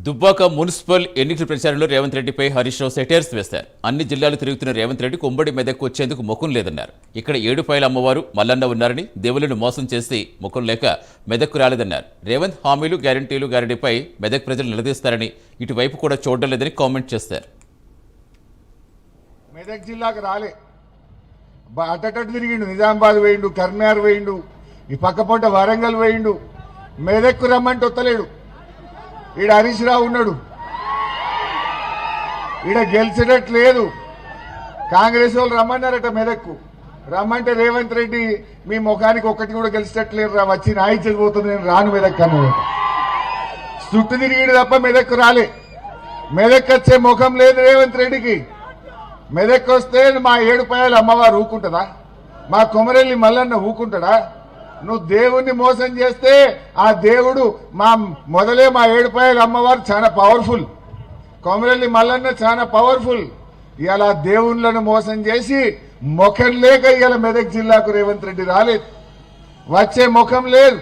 Dubbaka municipal ఎన్నికల ప్రచారంలో రేవంత్ రెడ్డిపై హరీష్ రావు సెటైర్స్ వేశారు. అన్ని జిల్లాలు తిరుగుతున్న రేవంత్ రెడ్డి ఉమ్మడి మెదక్కు వచ్చేందుకు ముఖం లేదన్నారు. ఇక్కడ ఏడుపాయల అమ్మవారు మల్లన్న ఉన్నారని, దేవుళ్లను మోసం చేసి ముఖం లేక మెదక్కు రాలేదన్నారు. రేవంత్ హామీలు గ్యారంటీపై మెదక్ ప్రజలు నిలదీస్తారని, ఇటువైపు కూడా చూడడం లేదని కామెంట్ చేశారు. మెదక్ జిల్లాకు రాలే, అటటు తిరిగిండు, నిజామాబాద్ వేయిండు, కర్నార్ వేయిండు, ఈ పక్కపొంట వరంగల్ వేయిండు, మెదక్కు రమ్మంటే వత్తలేడు. ఈడ హరీష్ రావు ఉన్నాడు, ఈడ గెలిచేటట్టు లేదు. కాంగ్రెస్ వాళ్ళు రమ్మన్నారట మెదక్కు, రమ్మంటే రేవంత్ రెడ్డి మీ ముఖానికి ఒక్కటి కూడా గెలిచేటట్లేదు రా, వచ్చి నాయిచ్చేది పోతుంది, నేను రాను మెదక్ అన్నాడు. చుట్టూ తిరిగిడు తప్ప మెదక్కు రాలే. మెదక్ వచ్చే ముఖం లేదు రేవంత్ రెడ్డికి. మెదక్ వస్తే మా ఏడుపాయల అమ్మవారు ఊకుంటుందా? మా కొమరెల్లి మల్లన్న ఊకుంటాడా? నువ్వు దేవుణ్ణి మోసం చేస్తే ఆ దేవుడు మొదలే మా ఏడుపాయల అమ్మవారు చాలా పవర్ఫుల్, కొమరెల్లి మల్లన్న చాలా పవర్ఫుల్. ఇవాళ దేవుళ్ళను మోసం చేసి ముఖం లేక ఇవాళ మెదక్ జిల్లాకు రేవంత్ రెడ్డి రాలేదు, వచ్చే ముఖం లేదు.